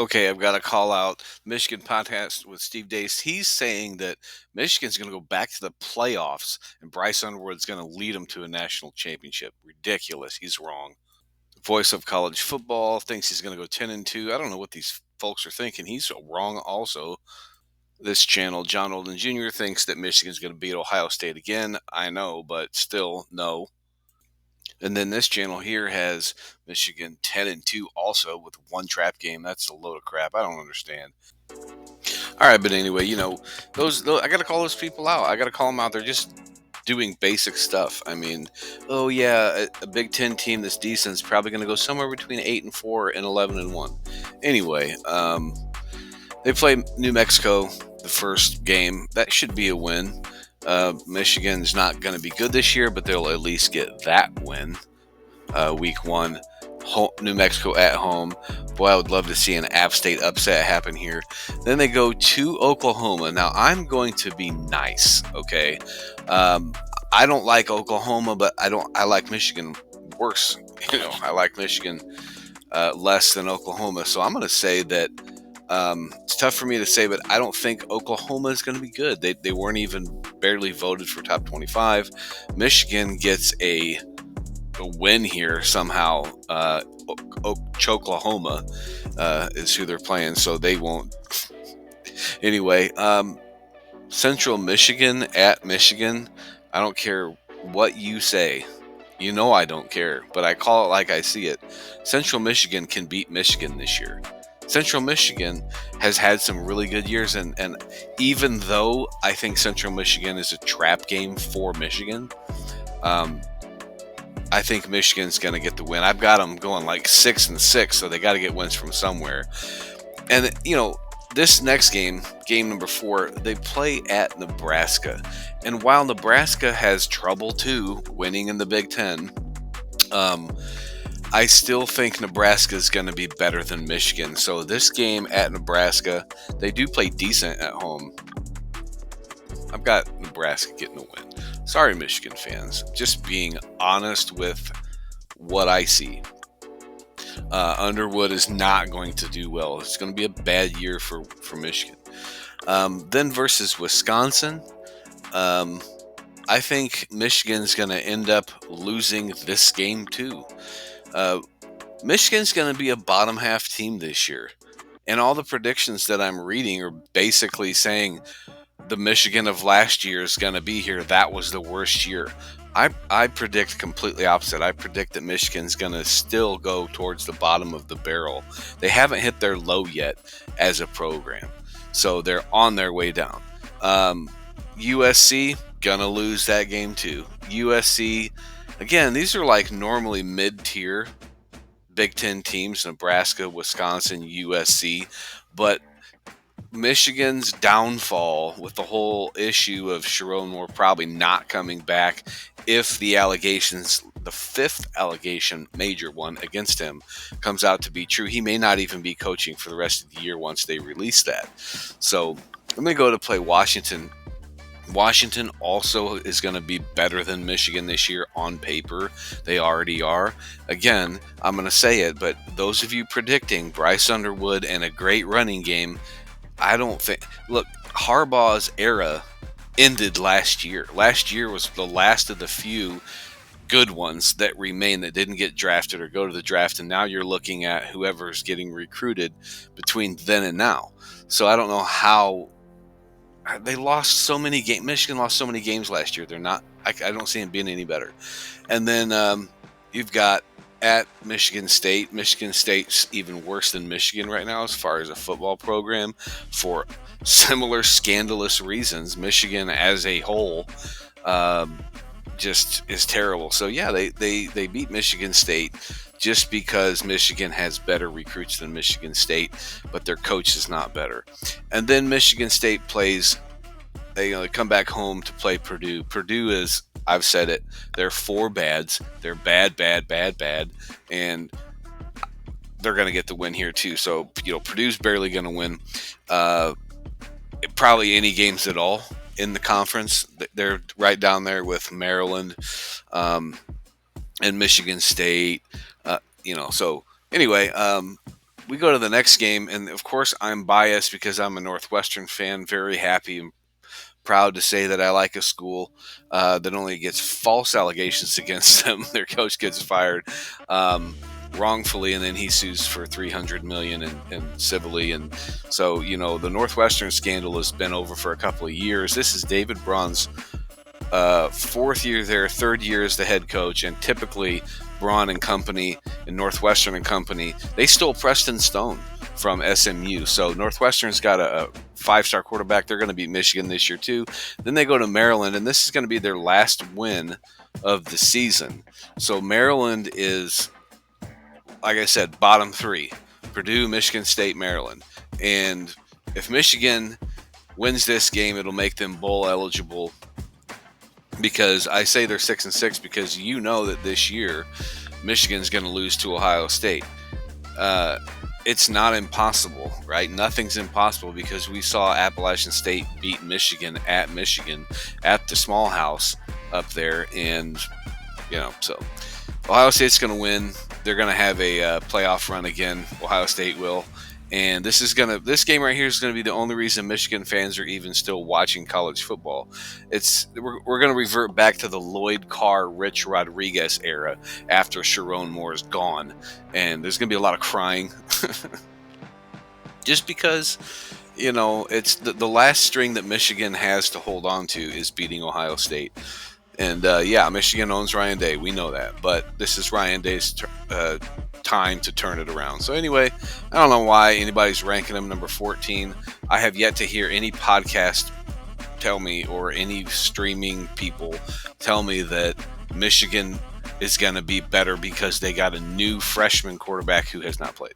Okay, I've got to call out Michigan podcast with Steve Dace. He's saying that Michigan's going to go back to the playoffs and Bryce Underwood's going to lead them to a national championship. Ridiculous. He's wrong. Voice of college football thinks he's going to go 10-2. I don't know what these folks are thinking. He's wrong also. This channel, John Olden Jr., thinks that Michigan's going to beat Ohio State again. I know, but still, no. And then this channel here has Michigan 10-2 also with one trap game. That's a load of crap. I don't understand. All right, but anyway, those I got to call those people out. I got to call them out. They're just doing basic stuff. I mean, oh yeah, a Big Ten team that's decent is probably going to go somewhere between 8-4 and 11-1. Anyway, they play New Mexico the first game. That should be a win. Michigan's not going to be good this year, but they'll at least get that win. Week 1, New Mexico at home. Boy, I would love to see an App State upset happen here. Then they go to Oklahoma. Now, I'm going to be nice, okay? I don't like Oklahoma, but I like Michigan worse. I like Michigan less than Oklahoma. So I'm going to say that it's tough for me to say, but I don't think Oklahoma is going to be good. They weren't even barely voted for top 25. Michigan gets a win here somehow. Choklahoma is who they're playing, so they won't. Anyway, Central Michigan at Michigan. I don't care what you say. You know I don't care, but I call it like I see it. Central Michigan can beat Michigan this year. Central Michigan has had some really good years, and even though I think Central Michigan is a trap game for Michigan, I think Michigan's going to get the win. I've got them going like 6-6, so they got to get wins from somewhere. And, this next game, game number 4, they play at Nebraska. And while Nebraska has trouble, too, winning in the Big Ten, I still think Nebraska is going to be better than Michigan. So this game at Nebraska, they do play decent at home. I've got Nebraska getting a win. Sorry, Michigan fans. Just being honest with what I see. Underwood is not going to do well. It's going to be a bad year for Michigan. Then versus Wisconsin, I think Michigan's going to end up losing this game too. Michigan's going to be a bottom half team this year. And all the predictions that I'm reading are basically saying the Michigan of last year is going to be here. That was the worst year. I predict completely opposite. I predict that Michigan's going to still go towards the bottom of the barrel. They haven't hit their low yet as a program. So they're on their way down. USC, going to lose that game too. USC, again, these are like normally mid-tier Big Ten teams, Nebraska, Wisconsin, USC. But Michigan's downfall with the whole issue of Sharon Moore probably not coming back, if the allegations, the 5th allegation, major one against him, comes out to be true, he may not even be coaching for the rest of the year once they release that. So I'm going to go to play Washington. Washington also is going to be better than Michigan this year on paper. They already are. Again, I'm going to say it, but those of you predicting Bryce Underwood and a great running game, I don't think... Look, Harbaugh's era ended last year. Last year was the last of the few good ones that remain that didn't get drafted or go to the draft, and now you're looking at whoever's getting recruited between then and now. So I don't know how... They lost so many games. Michigan lost so many games last year. They're not... I don't see them being any better. And then you've got at Michigan State. Michigan State's even worse than Michigan right now as far as a football program for similar scandalous reasons. Michigan as a whole just is terrible. So yeah, they beat Michigan State just because Michigan has better recruits than Michigan State, but their coach is not better. And then Michigan State plays, they come back home to play Purdue. Purdue is, I've said it, they're 4 bads. They're bad, and they're going to get the win here too. So, Purdue's barely going to win probably any games at all in the conference. They're right down there with Maryland and Michigan State. So anyway, we go to the next game, and of course, I'm biased because I'm a Northwestern fan. Very happy and proud to say that I like a school that only gets false allegations against them. Their coach gets fired wrongfully, and then he sues for $300 million and civilly. And so, the Northwestern scandal has been over for a couple of years. This is David Braun's fourth year there, third year as the head coach, and typically Braun and company and Northwestern and company, they stole Preston Stone from SMU. So Northwestern's got a five-star quarterback. They're going to beat Michigan this year too. Then they go to Maryland, and this is going to be their last win of the season. So Maryland is, like I said, bottom three: Purdue, Michigan State, Maryland. And if Michigan wins this game, it'll make them bowl eligible. Because I say they're 6-6 because that this year Michigan's going to lose to Ohio State. It's not impossible, right? Nothing's impossible because we saw Appalachian State beat Michigan at the small house up there, and so Ohio State's going to win. They're going to have a playoff run again. Ohio State will. And this game right here is going to be the only reason Michigan fans are even still watching college football. We're going to revert back to the Lloyd Carr, Rich Rodriguez era after Sharon Moore is gone, and there's going to be a lot of crying, just because it's the last string that Michigan has to hold on to is beating Ohio State. And Michigan owns Ryan Day. We know that, but this is Ryan Day's time to turn it around. So anyway, I don't know why anybody's ranking them number 14. I have yet to hear any podcast tell me, or any streaming people tell me, that Michigan is going to be better because they got a new freshman quarterback who has not played.